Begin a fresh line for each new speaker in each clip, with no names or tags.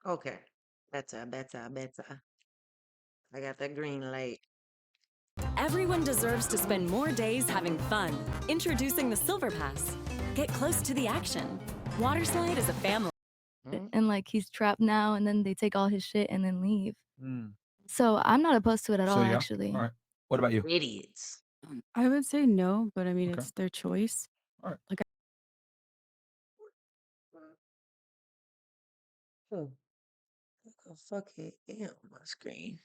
Okay. Better. I got that green light.
Everyone deserves to spend more days having fun. Introducing the Silver Pass. Get close to the action. Waterslide is a family.
And like he's trapped now, and then they take all his shit and then leave.
Mm.
So I'm not opposed to it at
So
all,
yeah.
actually.
All right. What about you?
Idiots.
I would say no, but I mean,
Okay.
it's their choice.
All right.
Like,
Oh, fuck it. Yeah, on my screen.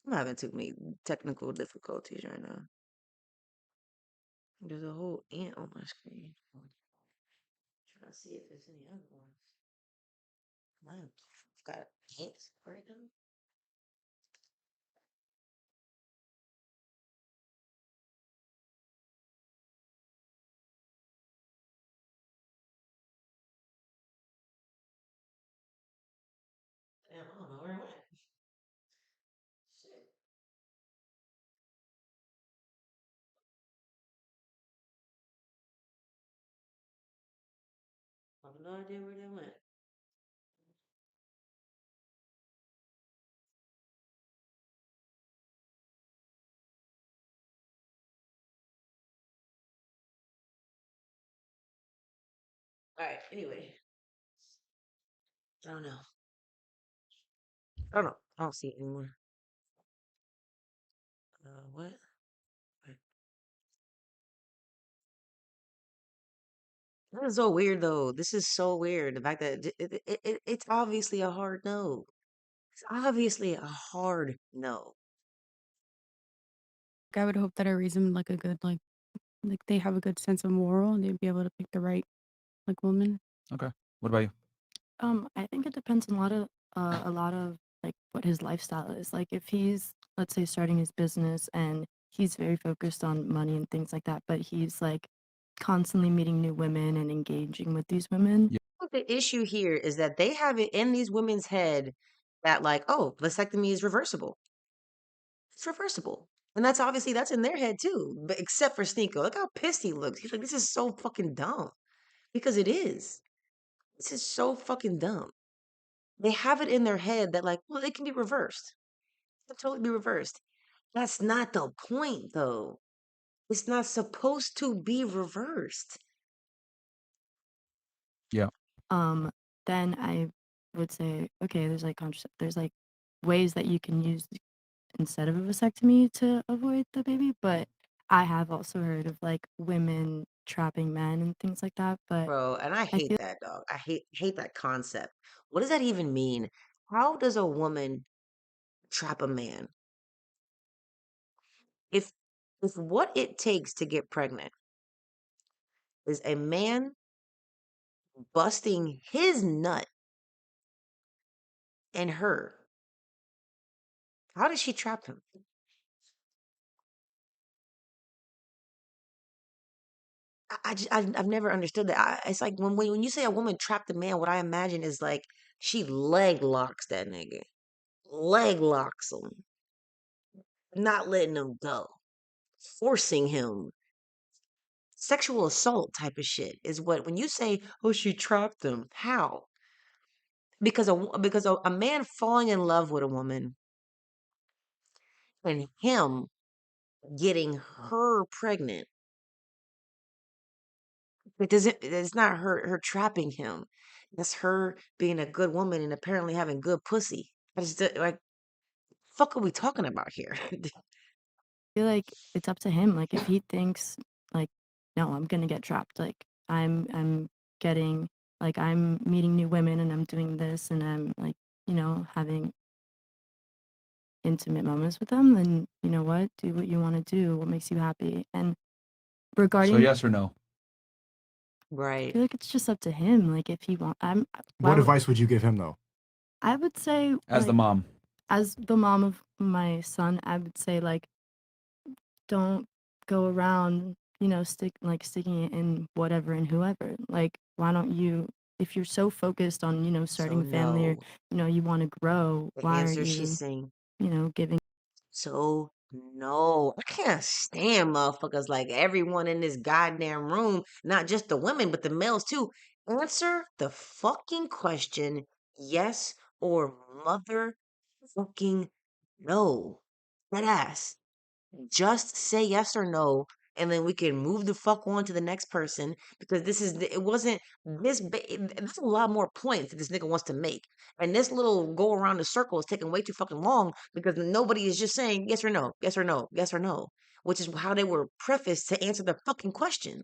I'm having too many technical difficulties right now. There's a whole ant on my screen. Trying to see if there's any other ones. I've got ants right now. Damn, I don't know where it went. Shit. I have no idea where they went. All right, anyway. I don't know. I don't know. I don't see it anymore. What? Wait. That is so weird, though. This is so weird. The fact that it's obviously a hard no. It's obviously a hard no.
I would hope that I raise them like a good, like they have a good sense of moral and they'd be able to pick the right like woman.
Okay. What about you?
I think it depends on a lot of like what his lifestyle is. Like if he's, let's say, starting his business and he's very focused on money and things like that, but he's like constantly meeting new women and engaging with these women.
Yeah.
The issue here is that they have it in these women's head that like, oh, vasectomy is reversible. It's reversible. And that's in their head too. But except for Sneako. Look how pissed he looks. He's like, this is so fucking dumb. Because it is. This is so fucking dumb. They have it in their head that like, well, it can be reversed. It can totally be reversed. That's not the point though. It's not supposed to be reversed.
Yeah.
Then I would say, okay, there's like ways that you can use instead of a vasectomy to avoid the baby, but I have also heard of like women trapping men and things like that. But
Bro, and I
I
hate
feel
that, dog. I hate that concept. What does that even mean? How does a woman trap a man? If what it takes to get pregnant is a man busting his nut in her, how does she trap him? I've never understood that. It's like when you say a woman trapped a man, what I imagine is like she leg locks that nigga, leg locks him, not letting him go, forcing him. Sexual assault type of shit is what when you say, "Oh, she trapped him." How? Because a man falling in love with a woman and him getting her pregnant. It's not her trapping him. That's her being a good woman and apparently having good pussy. I just like, fuck are we talking about here?
feel like it's up to him. Like if he thinks like, no, I'm gonna get trapped. Like I'm getting like I'm meeting new women and I'm doing this and I'm like, having intimate moments with them, then you know what? Do what you want to do, what makes you happy. And
So
regarding
yes or no?
I
Right.
feel like it's just up to him. Like if he want
What advice would you give him though?
I would say
As the
like
mom.
as the mom of my son, I would say like don't go around, sticking it in whatever and whoever. Like, why don't you, if you're so focused on,
So
starting a family or,
no.
you want to grow,
The
why are
answer she's
you,
saying,
giving?
so no. I can't stand motherfuckers like everyone in this goddamn room, not just the women, but the males too. Answer the fucking question, yes or motherfucking no. That ass. Just say yes or no, and then we can move the fuck on to the next person because it wasn't that's a lot more points that this nigga wants to make. And this little go around the circle is taking way too fucking long because nobody is just saying yes or no, yes or no, yes or no, which is how they were prefaced to answer the fucking question.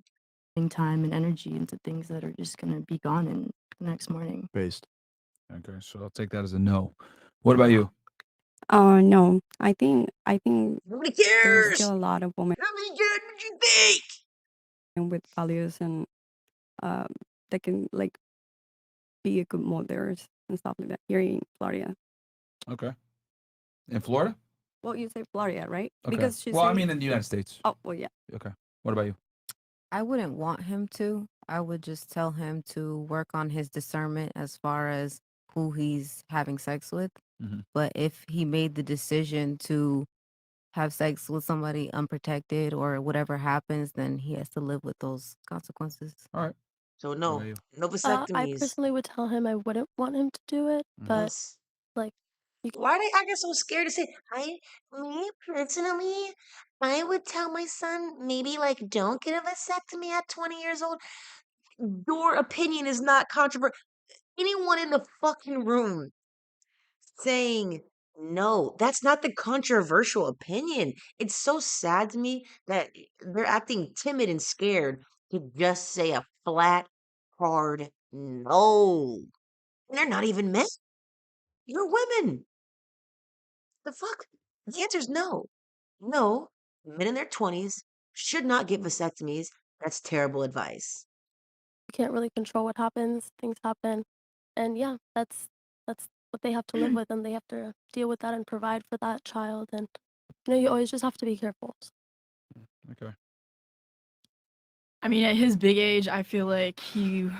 Time and energy into things that are just gonna be gone in the next morning.
Based.
Okay, so I'll take that as a no. What about you?
No. I think
Nobody
there's
cares.
still a lot of women
Nobody cares what you think.
with values and that can like be a good mothers and stuff like that here in Florida.
Okay. In Florida?
Well, you say Florida, right?
Okay.
Because she's
Well, I mean in the United States.
oh, well, yeah.
Okay. What about you?
I wouldn't want him to. I would just tell him to work on his discernment as far as who he's having sex with.
Mhm.
But if he made the decision to have sex with somebody unprotected or whatever happens, then he has to live with those consequences.
All right.
So
What
no,
about you?
no
I
vasectomies.
personally would tell him I wouldn't want him to do it, but
Yes.
like you
Why they acting so scared to say, me personally, I would tell my son, maybe like don't get a vasectomy at 20 years old. Your opinion is not controversial. Anyone in the fucking room saying no, that's not the controversial opinion. It's so sad to me that they're acting timid and scared to just say a flat, hard no. And they're not even men. You're women. The fuck? The answer is no. No, men in their 20s should not get vasectomies. That's terrible advice.
can't really control what happens. Things happen, and yeah, that's what they have to live with, and they have to deal with that and provide for that child. And you always just have to be careful.
Okay.
I mean, at his big age, I feel like he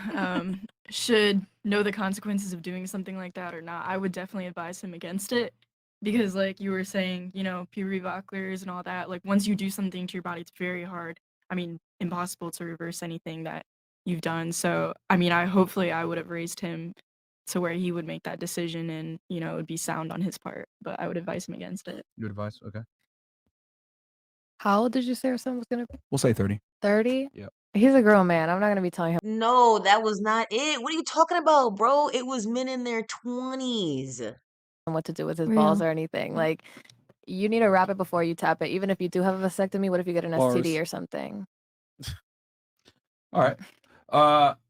should know the consequences of doing something like that or not. I would definitely advise him against it because, like you were saying, puberty blockers and all that, like once you do something to your body, it's very hard. I mean, impossible to reverse anything that you've done. So, I mean, hopefully I would have raised him to where he would make that decision and, it would be sound on his part, but I would advise him against it.
Your advice? Okay.
How old did you say our son was gonna be?
We'll say 30.
30?
Yep.
He's a grown man. I'm not gonna be telling him
No, that was not it. What are you talking about, bro? It was men in their 20s.
what to do with his balls
Real.
or anything. Like, you need to wrap it before you tap it. Even if you do have a vasectomy, what if you get an STD
Bars.
or something?
All right.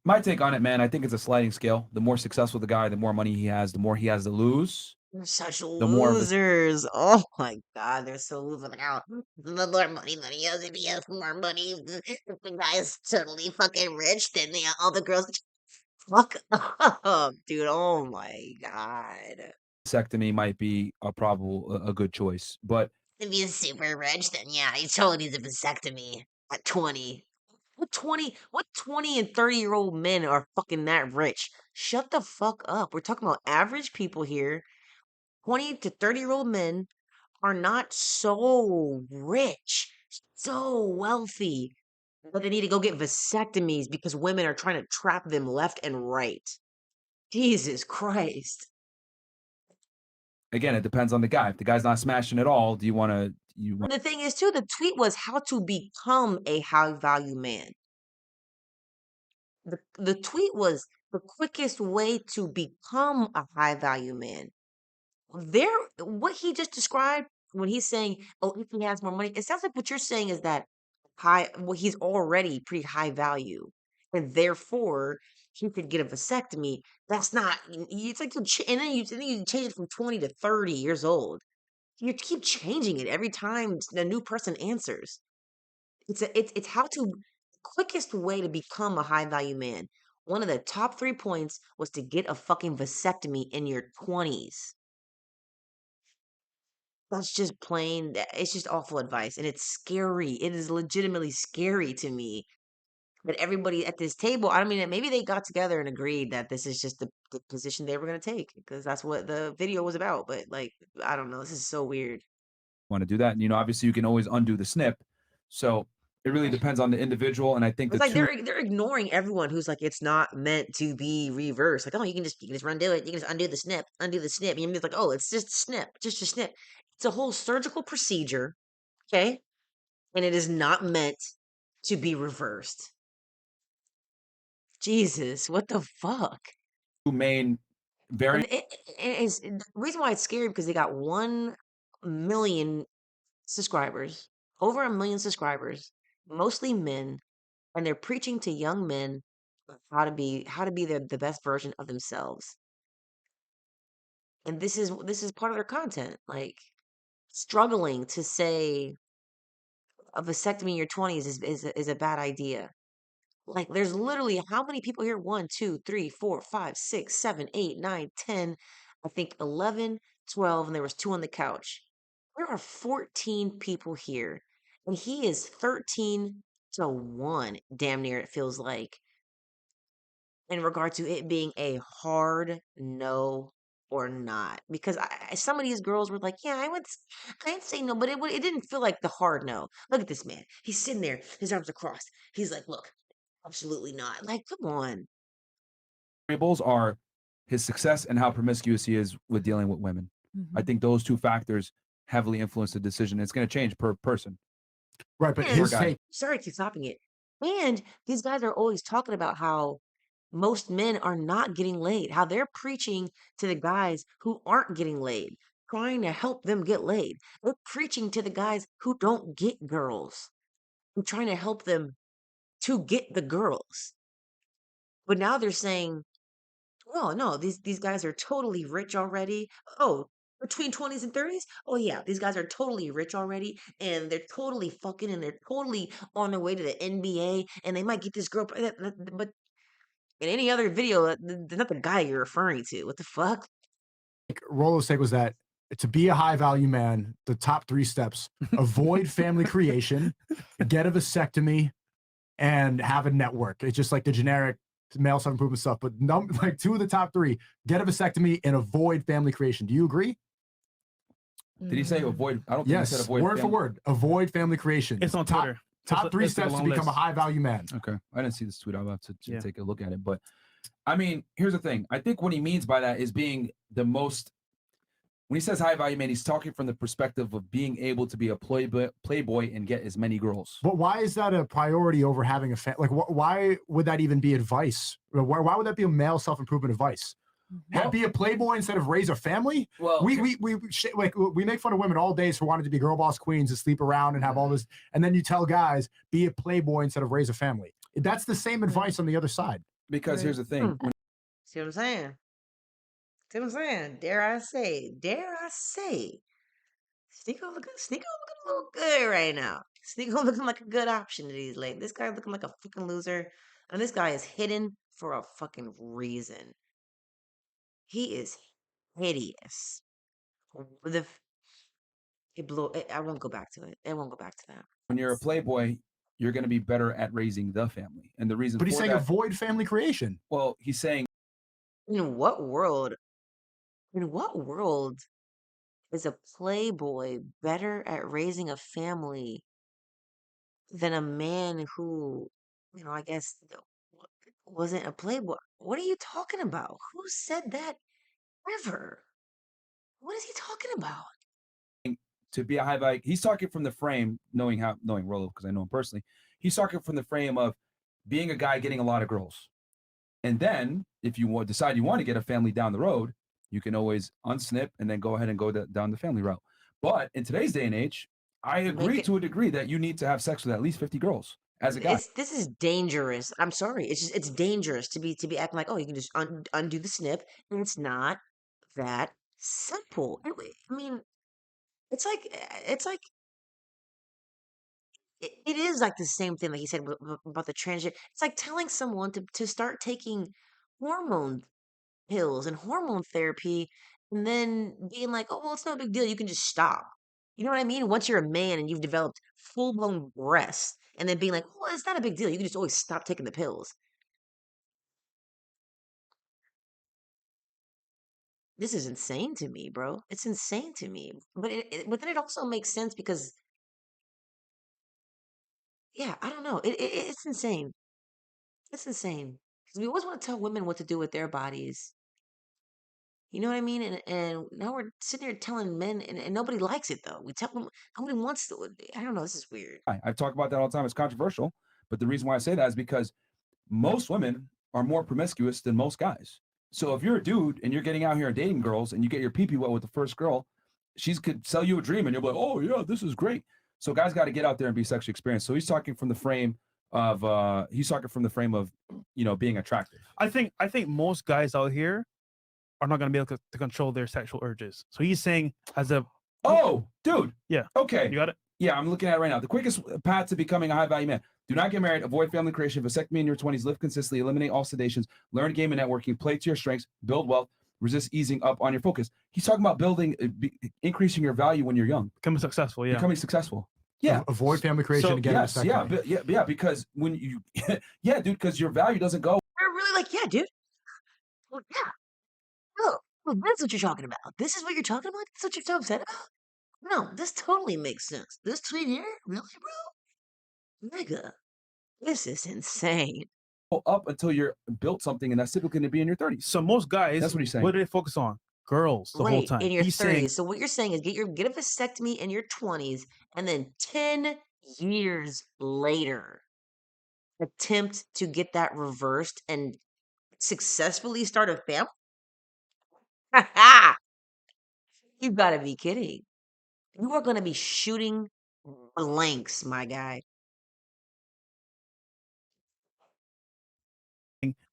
My take on it, man, I think it's a sliding scale. The more successful the guy, the more money he has, the more he has to lose.
You're such
The more of a
losers. Oh my God, they're so losing out. The more money, if he has more money, if the guy's totally fucking rich, then all the girls fuck up, dude. Oh my God.
vasectomy might be a good choice. But
If he's super rich, then yeah, he totally needs a vasectomy at 20. What 20 and 30-year-old men are fucking that rich? Shut the fuck up. We're talking about average people here. 20 to 30-year-old men are not so rich, so wealthy, that they need to go get vasectomies because women are trying to trap them left and right. Jesus Christ.
again, it depends on the guy. If the guy's not smashing at all, do you want to
But the thing is, too, the tweet was how to become a high value man. The tweet was the quickest way to become a high value man. What he just described when he's saying, "Oh, if he has more money," it sounds like what you're saying is that he's already pretty high value, and therefore he could get a vasectomy. That's not. It's like and then you change it from 20 to 30 years old. You keep changing it every time a new person answers. It's how to quickest way to become a high value man. One of the top 3 points was to get a fucking vasectomy in your 20s. That's just it's just awful advice, and it's scary. It is legitimately scary to me that everybody at this table, I mean, maybe they got together and agreed that this is just the position they were going to take because that's what the video was about. But like, I don't know. This is so weird.
want to do that? And, obviously you can always undo the snip. So It really depends on the individual, and I think
It's
the
like
two
they're ignoring everyone who's like it's not meant to be reversed. Like, oh, you can just undo it. You can just undo the snip. And you're like, oh, it's just a snip, just a snip. It's a whole surgical procedure, okay? And it is not meant to be reversed. Jesus, what the fuck?
main
And
variants.
the reason why it's scary because they got 1 million subscribers, over 1 million subscribers, mostly men, and they're preaching to young men how to be the best version of themselves. And this is part of their content, like struggling to say a vasectomy in your 20's is a bad idea. Like there's literally how many people here? 1, 2, 3, 4, 5, 6, 7, 8, 9, 10, I think 11, 12, and there was 2 on the couch. There are 14 people here, and he is 13 to 1, damn near it feels like, in regard to it being a hard no or not. Because some of these girls were like, yeah, I'd say no, but it didn't feel like the hard no. Look at this man. He's sitting there, his arms are crossed. He's like, look, absolutely not. Like, come on.
Variables are his success and how promiscuous he is with dealing with women. I think those 2 factors heavily influence the decision. It's going to change per person.
Right, but
And
his
guy.
take.
sorry to keep stopping it. And these guys are always talking about how most men are not getting laid, how they're preaching to the guys who aren't getting laid, trying to help them get laid. They're preaching to the guys who don't get girls and trying to help them to get the girls. But now they're saying, oh no, these guys are totally rich already. Oh, between 20's and 30's? Oh yeah, these guys are totally rich already and they're totally fucking and they're totally on their way to the NBA and they might get this girl but in any other video, that's not the guy you're referring to. What the fuck?
Rolo's take was that to be a high value man, the top 3 steps: avoid family creation, get a vasectomy, and have a network. It's just like the generic male self improvement stuff, but like 2 of the top 3: get a vasectomy and avoid family creation. Do you agree?
Did he say avoid? I don't think he said
Yes,
avoid.
word for word. Avoid family creation.
It's on Twitter.
Top 3
Let's take a
steps to
long
become a
list.
high value man.
Okay, I didn't see this tweet. I'll have to
Yeah.
take a look at it. But I mean, here's the thing. I think what he means by that is being the most. When he says high value man, he's talking from the perspective of being able to be a playboy and get as many girls.
But why is that a priority over having a like? Why would that even be advice? Why would that be a male self improvement advice? Be a playboy instead of raise a family.
Well,
we make fun of women all day for wanting to be girl boss queens and sleep around and have all this, and then you tell guys be a playboy instead of raise a family. That's the same advice on the other side.
Because here's the thing.
See what I'm saying? See what I'm saying? Dare I say? Sneako looking a little good right now. Sneako looking like a good option to these ladies. This guy looking like a fucking loser. And this guy is hidden for a fucking reason. He is hideous. The I won't go back to it. I won't go back to that.
When you're a playboy, you're going to be better at raising the family. And the reason
But he's
for
saying
that,
avoid family creation.
well, he's saying
In what world? In what world is a playboy better at raising a family than a man who, I guess wasn't a playboy? What are you talking about? Who said that ever? What is he talking about?
to be a high value, he's talking from the frame, knowing Rolo, because I know him personally. He's talking from the frame of being a guy getting a lot of girls. And then if you decide you want to get a family down the road, you can always unsnip and then go ahead and go down the family route. But in today's day and age, I agree to a degree that you need to have sex with at least 50 girls as a guy.
This is dangerous. I'm sorry. It's dangerous to be acting like, oh, you can just undo the snip, and it's not that simple. I mean, it's like it is like the same thing like he said about the transition. It's like telling someone to start taking hormone pills and hormone therapy and then being like, oh, well, it's no big deal. You can just stop. You know what I mean? Once you're a man and you've developed full blown breasts, and then being like, well, it's not a big deal. You can just always stop taking the pills. This is insane to me, bro. It's insane to me. But then it also makes sense because yeah, I don't know. It's insane. It's insane. 'Cause we always want to tell women what to do with their bodies. You know what I mean? And now we're sitting here telling men, and nobody likes it though. We tell them nobody wants to. I don't know. This is weird.
I talk about that all the time. It's controversial, but the reason why I say that is because most women are more promiscuous than most guys. So if you're a dude and you're getting out here and dating girls and you get your pee-pee wet with the first girl, she's could sell you a dream and you're like, oh yeah, this is great. So guys got to get out there and be sexually experienced. So he's talking from the frame of being attractive.
I think most guys out here are not going to be able to control their sexual urges. So he's saying as a
Oh, dude.
Yeah.
Okay.
You got it?
Yeah, I'm looking at it right now. The quickest path to becoming a high value man. Do not get married, avoid family creation, vasectomy in your 20s, live consistently, eliminate all sedations, learn game and networking, play to your strengths, build wealth, resist easing up on your focus. He's talking about increasing your value when you're young.
Becoming successful, yeah.
Becoming successful. Yeah.
Avoid family creation and get a vasectomy.
Yeah, because when you, yeah, dude, because your value doesn't go.
They're really like, yeah, dude. Well, yeah. Well, that's what you're talking about. This is what you're talking about? That's what you're so upset about? No, this totally makes sense. This tweet here? Really, bro? Nigga, this is insane.
Up until you're built something, and that's typically going to be in your 30s.
So most guys,
that's what he's saying.
What do they focus on? Girls the whole time.
In your
He's
30s.
saying,
So what you're saying is get a vasectomy in your 20s, and then 10 years later, attempt to get that reversed and successfully start a family? You gotta be kidding. You are gonna be shooting blanks, my guy.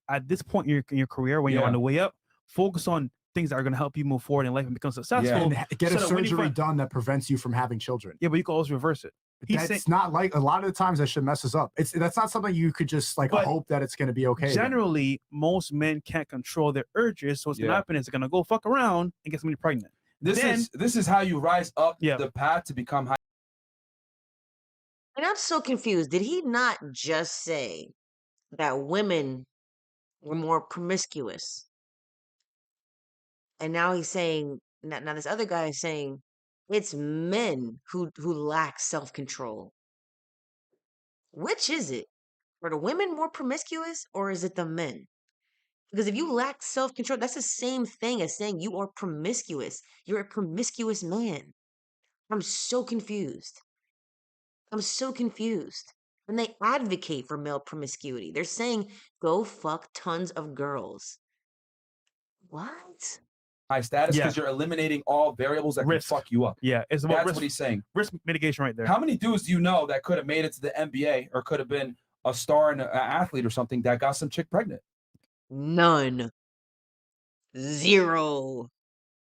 at this point in your career, when you're on the way up, focus on things that are going to help you move forward in life and become successful.
And get a surgery done that prevents you from having children.
Yeah, but you can always reverse it.
That's not like a lot of the times that shit messes up. That's not something you could just like hope that it's going to be okay.
Generally, most men can't control their urges, so what's going to happen is they're going to go fuck around and get somebody pregnant.
This is how you rise up the path to become high.
And I'm so confused. Did he not just say that women were more promiscuous? And now he's saying, now this other guy is saying it's men who lack self-control. Which is it? Are the women more promiscuous or is it the men? Because if you lack self-control, that's the same thing as saying you are promiscuous. You're a promiscuous man. I'm so confused. I'm so confused. And they advocate for male promiscuity. They're saying go fuck tons of girls. What?
High status because you're eliminating all variables that can fuck you up.
Yeah, it's about
That's
risk,
what he's saying.
Risk mitigation right there.
How many dudes do you know that could have made it to the NBA or could have been a star and an athlete or something that got some chick pregnant?
None. Zero.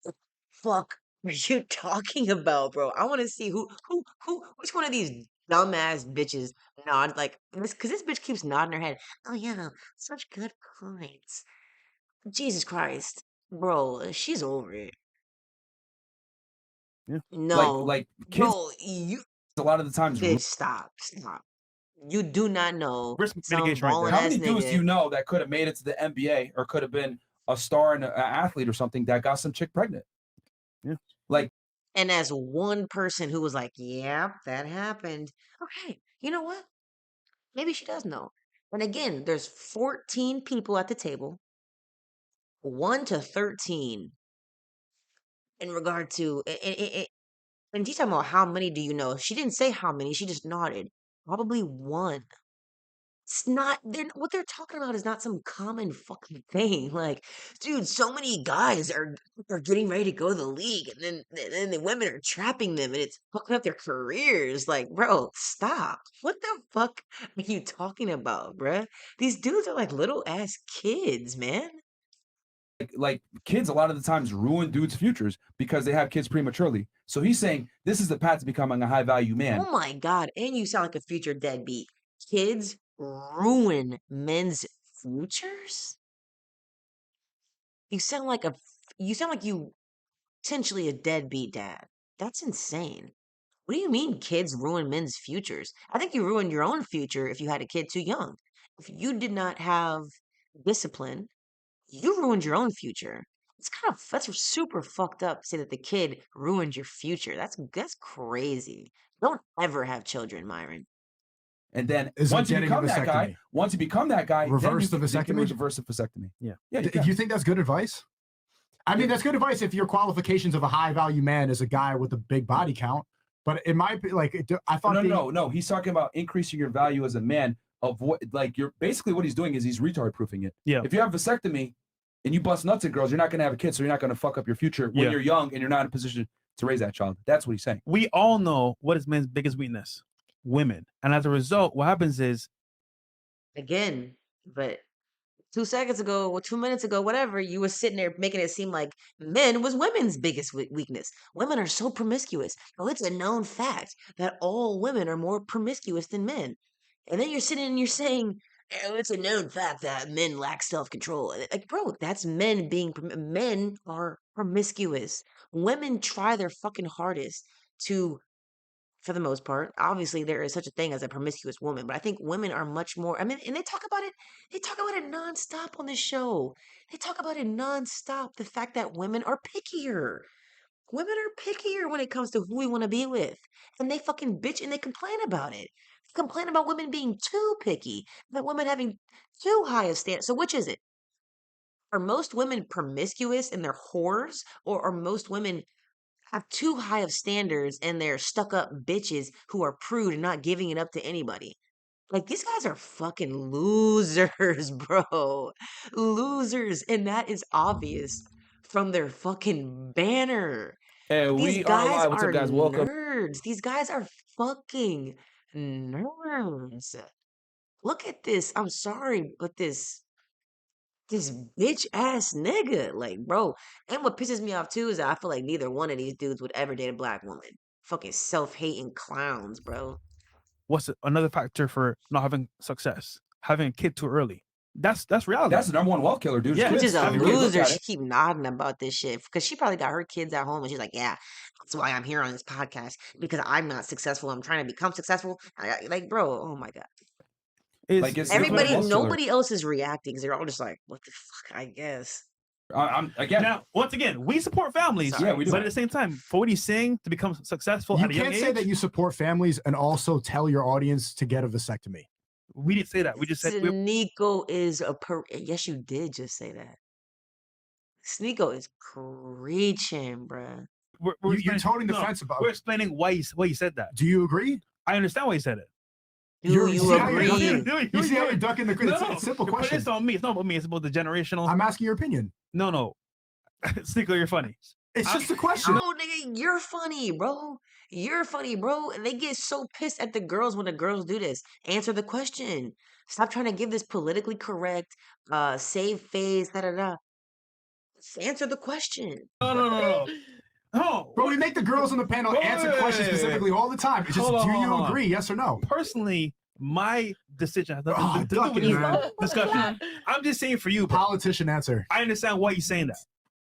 What the fuck are you talking about, bro? I want to see which one of these dumbass bitches nod like this, because this bitch keeps nodding her head. Oh yeah, such good points. Jesus Christ, bro, she's over it.
Yeah.
No,
like kids.
Bro, you
a lot of the times.
Bitch, stop. You do not know.
Risk mitigation right there.
How many dudes do you know that could have made it to the NBA or could have been a star and an athlete or something that got some chick pregnant? Yeah. Like,
and as one person who was like, yeah, that happened. Okay, you know what? Maybe she does know. And again, there's 14 people at the table, 1 to 13 in regard to, and she's talking about how many do you know? She didn't say how many, she just nodded. Probably 1. It's not, what they're talking about is not some common fucking thing. Like, dude, so many guys are getting ready to go to the league, and then the women are trapping them, and it's fucking up their careers. Like, bro, stop. What the fuck are you talking about, bruh? These dudes are like little ass kids, man.
Like kids a lot of the times ruin dudes' futures because they have kids prematurely. So he's saying this is the path to becoming a high value man.
Oh my God. And you sound like a future deadbeat. Kids ruin men's futures? You sound like you potentially a deadbeat dad. That's insane. What do you mean kids ruin men's futures? I think you ruined your own future if you had a kid too young. If you did not have discipline, you ruined your own future. That's super fucked up to say that the kid ruined your future. That's crazy. Don't ever have children, Myron.
And then
Is
once you
getting a
become that guy, then
reverse the
you can
vasectomy.
reverse the vasectomy.
Yeah.
Yeah.
Do you think that's good advice? I mean, that's good advice if your qualifications of a high value man is a guy with a big body count. But it might be like I thought.
No. He's talking about increasing your value as a man. Of what, like, you're basically what he's doing is he's retard proofing it.
Yeah.
If you have vasectomy and you bust nuts at girls, you're not going to have a kid, so you're not going to fuck up your future when you're young and you're not in a position to raise that child. That's what he's saying.
We all know what is men's biggest weakness: women. And as a result, what happens is,
Again, but 2 seconds ago or 2 minutes ago, whatever, you were sitting there making it seem like men was women's biggest weakness. Women are so promiscuous. Well, it's a known fact that all women are more promiscuous than men. And then you're sitting and you're saying, "Oh, it's a known fact that men lack self-control." Like, bro, that's men being men are promiscuous. Women try their fucking hardest to, for the most part. Obviously, there is such a thing as a promiscuous woman, but I think women are much more. I mean, and they talk about it. They talk about it nonstop on the show. They talk about it nonstop. The fact that women are pickier. Women are pickier when it comes to who we want to be with, and they fucking bitch and they complain about it. They complain about women being too picky, that women having too high a standard. So, which is it? Are most women promiscuous and they're whores, or are most women have too high of standards and they're stuck up bitches who are prude and not giving it up to anybody? Like, these guys are fucking losers, bro. Losers. And that is obvious from their fucking banner.
Hey,
These
we are
guys
live. What's
are
up, guys? Welcome.
nerds. These guys are fucking nerds. Look at this. I'm sorry, but this bitch ass nigga, like, bro. And what pisses me off too is that I feel like neither one of these dudes would ever date a black woman. Fucking self-hating clowns, bro.
what's another factor for not having success? Having a kid too early. That's reality.
That's the number one wealth killer, dude.
Yeah.
Which is a
Having kids, look
loser.
at
She
it.
keep nodding about this shit because she probably got her kids at home and she's like, "Yeah, that's why I'm here on this podcast because I'm not successful. I'm trying to become successful." Like, bro, oh my god.
It's,
Like, it's
Everybody,
wealth killer.
nobody else is reacting because they're all just like, "What the fuck?" I guess.
I'm again.
now, once again, we support families.
Yeah, we do.
But at the same time, for what he's saying to become successful
You
at a young
can't
age,
say that you support families and also tell your audience to get a vasectomy.
we didn't say that. We just said we,
Sneako is a yes, you did just say that. Sneako is preaching, bruh.
we're
You're
explaining-
toting the
no,
fence about.
We're explaining why he said that.
Do you agree?
I understand why he said it.
Do you
see how
agree?
You see how you're ducking the question? It's a simple
but
question.
it's on me. It's not about me. It's about the generational.
I'm asking your opinion.
No. Sneako, you're funny.
It's just a question.
Oh, nigga, you're funny, bro. You're funny, bro. And they get so pissed at the girls when the girls do this. Answer the question. Stop trying to give this politically correct, save face, da da da. Just answer the question.
No.
Bro, we make the girls on the panel answer questions specifically all the time. It's just,
Hold on,
do you
hold on.
agree? Yes or no?
Personally, my decision has
Oh,
nothing to do with
ducking,
this
man.
discussion. I'm just saying for you, bro.
Politician answer.
I understand why he's saying that.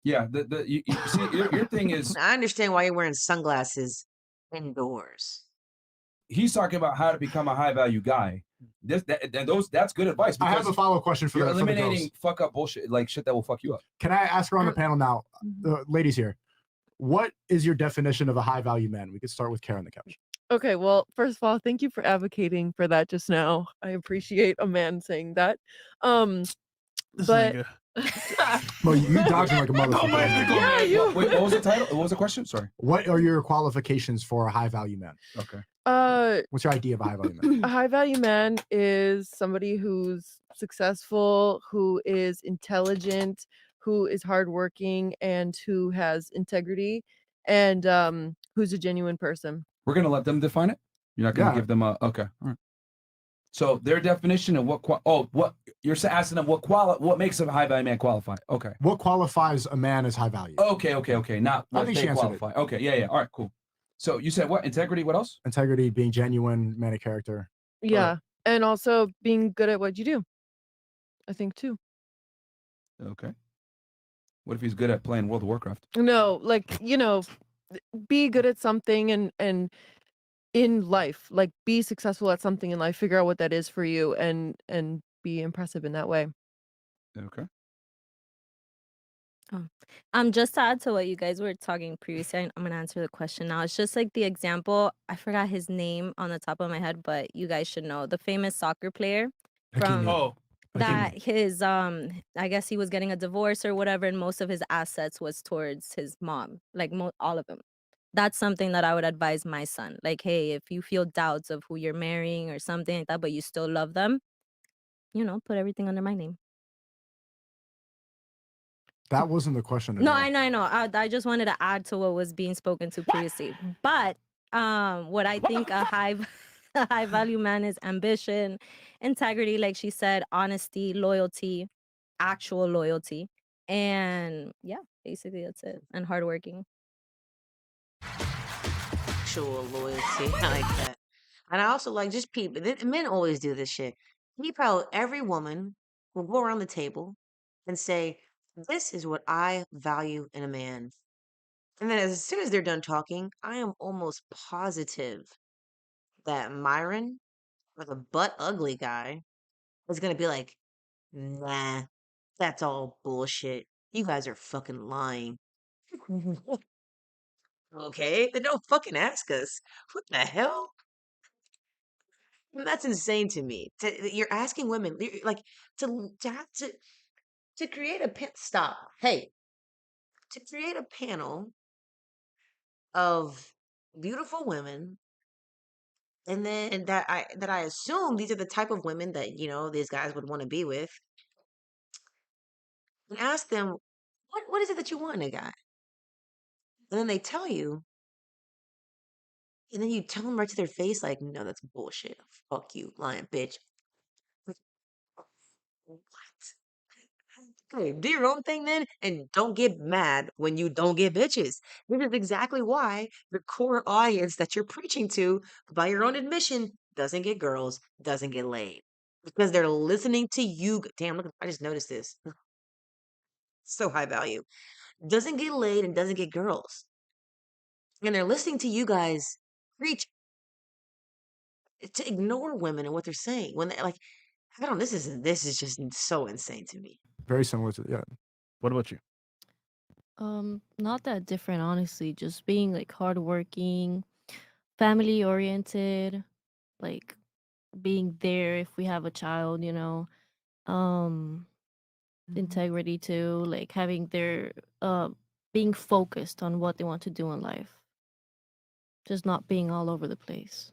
Yeah, you see, your thing is
I understand why you're wearing sunglasses indoors.
he's talking about how to become a high value guy. That's good advice.
I have
because
a follow-up question for
you're
the
eliminating
girls.
fuck up bullshit, like shit that will fuck you up.
Can I ask her on the panel now, ladies here? What is your definition of a high value man? We could start with Kara on the couch.
Okay, well, first of all, thank you for advocating for that just now. I appreciate a man saying that.
This
But
nigga.
Well, you dodging like a motherfucker.
yeah, you.
Wait, what was the title? What was the question? Sorry.
What are your qualifications for a high value man?
Okay.
What's your idea of a high value man?
A high value man is somebody who's successful, who is intelligent, who is hardworking, and who has integrity, and who's a genuine person.
We're gonna let them define it. You're not gonna
Yeah.
give them a okay. All right. So their definition of what you're asking them what makes a high value man qualify? Okay.
What qualifies a man as high value?
Okay. Not
I
what
think
they
she answered it.
qualify. Okay. Yeah. All right. Cool. So you said what? Integrity. What else?
Integrity, being genuine, man of character.
Yeah, and also being good at what you do. I think too.
Okay. What if he's good at playing World of Warcraft?
No, like be good at something and in life, like be successful at something in life. Figure out what that is for you and be impressive in that way.
Okay.
Just to add to what you guys were talking previously, I'm gonna answer the question now. It's just like the example. I forgot his name on the top of my head, but you guys should know the famous soccer player from
Hakimi.
Oh,
that his I guess he was getting a divorce or whatever, and most of his assets was towards his mom, like all of them. That's something that I would advise my son. Like, hey, if you feel doubts of who you're marrying or something like that, but you still love them, put everything under my name.
That wasn't the question at
No,
all.
I know. I just wanted to add to what was being spoken to previously. But what I think a a high value man is ambition, integrity, like she said, honesty, loyalty, actual loyalty, and yeah, basically that's it. And hardworking.
Actual loyalty. I like that. And I also like just people. Men always do this shit. Peep how every woman will go around the table and say, "This is what I value in a man." And then as soon as they're done talking, I am almost positive that Myron, or the butt ugly guy, is gonna be like, "Nah, that's all bullshit. You guys are fucking lying." Okay, then don't fucking ask us. What the hell? That's insane to me. You're asking women like to create stop. Hey, to create a panel of beautiful women, and then that I assume these are the type of women that these guys would want to be with, and ask them what is it that you want in a guy, and then they tell you, and then you tell them right to their face like, no, that's bullshit. Fuck you, lying bitch. What? Okay, do your own thing then, and don't get mad when you don't get bitches. This is exactly why the core audience that you're preaching to, by your own admission, doesn't get girls, doesn't get laid. Because they're listening to you. Damn, look, I just noticed this. So high value. Doesn't get laid and doesn't get girls. And they're listening to you guys preach to ignore women and what they're saying. When they're like, I don't, this is just so insane to me.
Very similar to
What about you?
Not that different, honestly. Just being like hardworking, family oriented, like being there if we have a child, integrity too, like having their being focused on what they want to do in life. Just not being all over the place.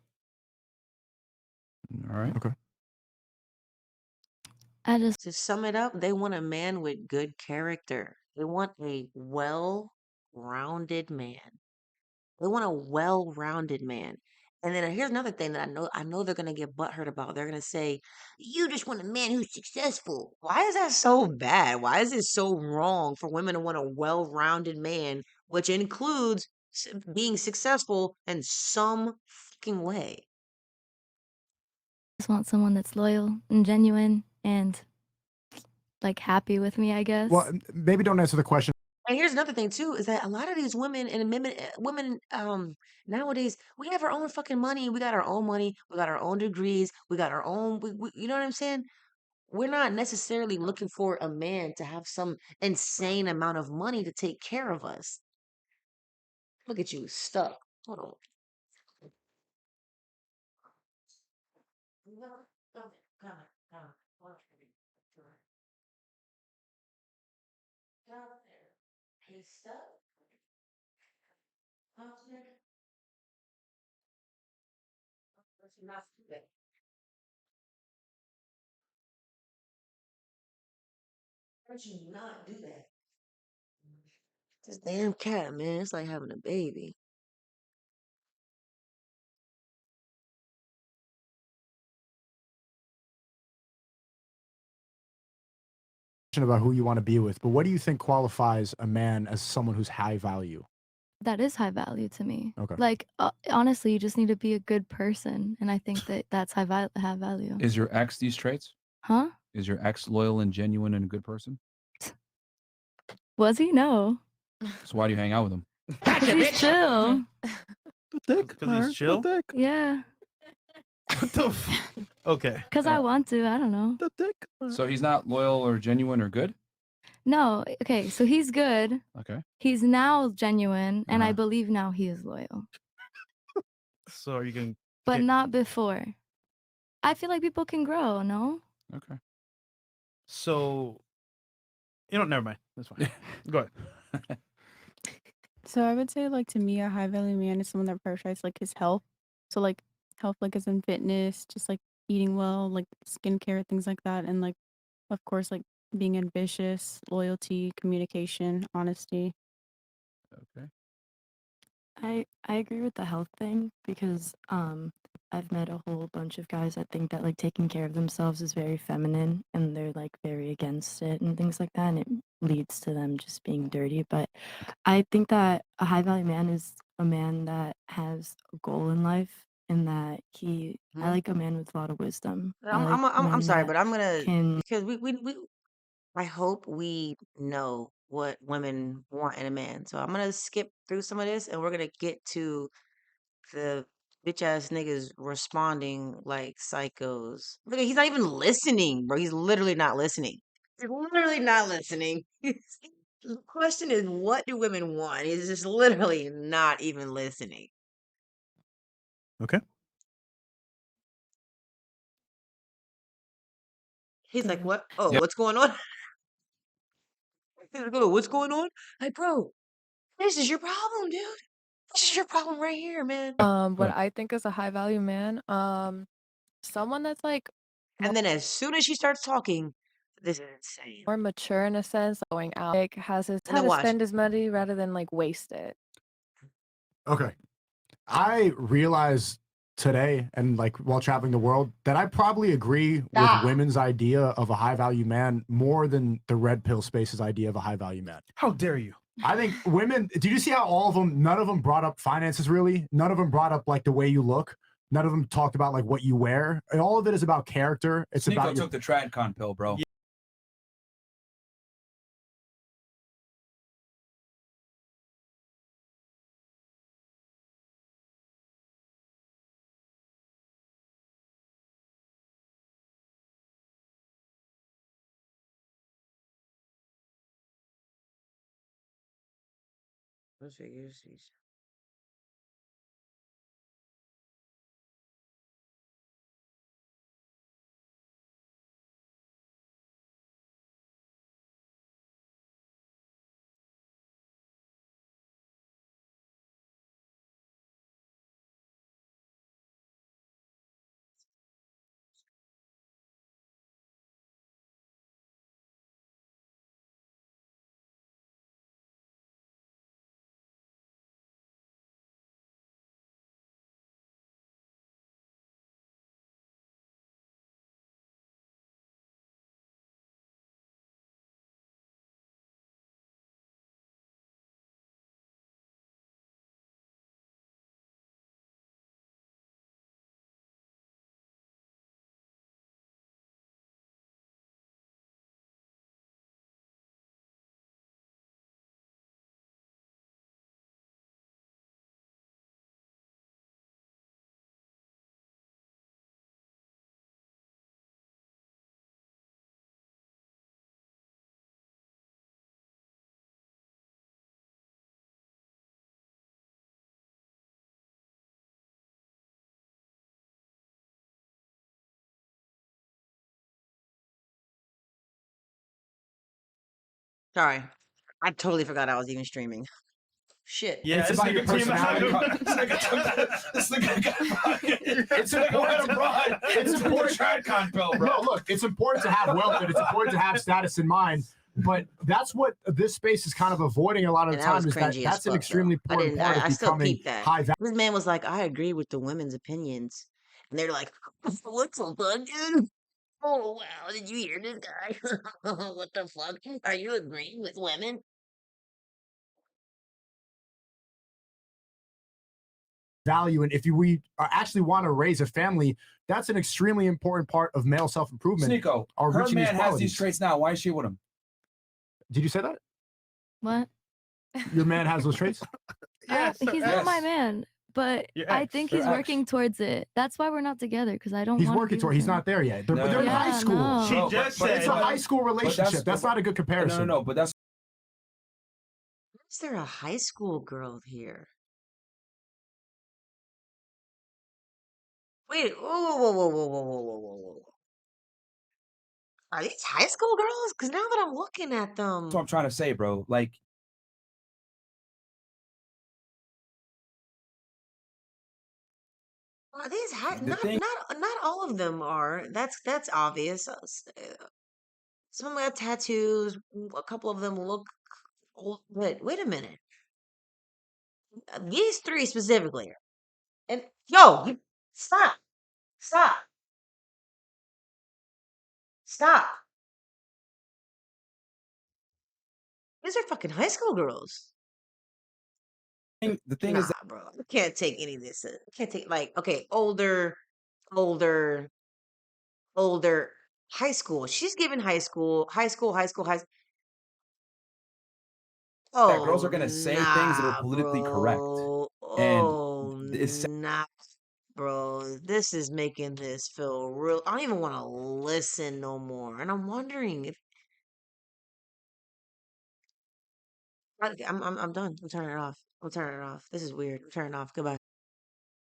All right.
Okay.
To sum it up, they want a man with good character. They want a well-rounded man. They want a well-rounded man. And then here's another thing that I know they're gonna get butthurt about. They're gonna say, "You just want a man who's successful." Why is that so bad? Why is it so wrong for women to want a well-rounded man, which includes being successful in some fucking way?
Just want someone that's loyal and genuine and like happy with me, I guess.
Well, maybe don't answer the question.
And here's another thing too, is that a lot of these women and women nowadays, we have our own fucking money. We got our own money. We got our own degrees. We got our own. You know what I'm saying? We're not necessarily looking for a man to have some insane amount of money to take care of us. Look at you, stuck. Hold on. He's stuck. Not stupid. Why would you not do that? This damn cat, man. It's like having a baby.
About who you want to be with, but what do you think qualifies a man as someone who's high value?
That is high value to me.
Okay.
Like honestly, you just need to be a good person, and I think that's high value.
Is your ex these traits?
Huh?
Is your ex loyal and genuine and a good person?
Was he? No.
So why do you hang out with him?
He's chill.
Because he's chill.
Yeah.
What the? Okay.
Because I want to. I don't know.
So he's not loyal or genuine or good?
No, okay, so he's good.
Okay.
He's now genuine, and I
Uh-huh.
believe now he is loyal,
So are you going
but not before. I feel like people can grow, no?
Okay. So never mind. That's fine. Go ahead.
So I would say, like, to me, a high value man is someone that prioritizes like his health. So like health, like as in fitness, just like eating well, like skincare, things like that, and like of course like being ambitious, loyalty, communication, honesty.
Okay.
I agree with the health thing because I've met a whole bunch of guys that think that like taking care of themselves is very feminine and they're like very against it and things like that, and it leads to them just being dirty. But I think that a high value man is a man that has a goal in life and that I like a man with a lot of wisdom. I like
I'm
men
sorry,
that
but I'm gonna
can
because we I hope we know what women want in a man. So I'm gonna skip through some of this and we're gonna get to the bitch ass niggas responding like psychos. Look, he's not even listening, bro. He's literally not listening. He's literally not listening. The question is, what do women want? He's just literally not even listening.
Okay.
He's
Go
like,
ahead.
what? Oh,
Yep.
what's going on? He's like, "Oh, what's going on? Like, bro, this is your problem, dude. This is your problem right here, man.
What I think is a high value man, someone that's like
And then as soon as she starts talking, this is insane.
more mature in a sense, going out, like has his
And
how
then
to
watch.
spend his money rather than like waste it.
Okay. I realized today and like while traveling the world that I probably agree with women's idea of a high value man more than the red pill space's idea of a high value man.
How dare you?
I think women, did you see how all of them, none of them brought up finances really? None of them brought up like the way you look. None of them talked about like what you wear. And all of it is about character. It's
Sneako
about
took the Tradcon pill, bro.
Those figures, jeez. Sorry. I totally forgot I was even streaming. Shit.
Yeah,
It's about your personality.
This nigga got
It's important to run. It's important.
Tradcon pill, bro.
No, look, it's important to have wealth and it's important to have status in mind. But that's what this space is kind of avoiding a lot of the
And that was
time. Is that
cringy as
that's an
fuck,
extremely
though.
important part
I
of
still
becoming
peeped that.
high value.
This man was like, I agree with the women's opinions. And they're like, what the fuck, dude? Oh, wow. Did you hear this guy? What the fuck? Are you agreeing with women?
Value, and if we actually want to raise a family, that's an extremely important part of male self-improvement.
Sneako,
are
her
reaching
man
these
has
qualities.
these traits now. Why is she with him?
Did you say that
What?
your man has those traits?
He's not my man. But
Your
I
ex.
think
Their
he's
ex.
working towards it. That's why we're not together because I don't
He's
want to
working
be
toward.
with
He's
him.
not there yet. They're,
No,
but
no,
they're in
no.
high
Yeah,
school.
no.
She
Bro,
just
But it's a
said.
high school
but that's
relationship. That's not a good
no,
comparison.
no. But that's
Is there a high school girl here? Wait, whoa, whoa, whoa, whoa, whoa, whoa, whoa, whoa, whoa, whoa. Are these high school girls? Because now that I'm looking at them,
what I'm trying to say, bro. Like,
are these high?
the thing.
Not all of them are. That's obvious. Some of them have tattoos. A couple of them look old. But wait a minute. These three specifically. And stop, stop, stop. These are fucking high school girls.
The thing
Nah,
is that
bro. I can't take any of this. I can't take like okay, older, older high school. She's giving high school.
girls are
Oh
gonna say things that are
nah,
politically correct,
bro.
and
Oh
it's
nah, bro. This is making this feel real. I don't even want to listen no more. And I'm wondering if I'm done. I'm turning it off. I'm turning it off. This is weird. I'm turning it off. Goodbye.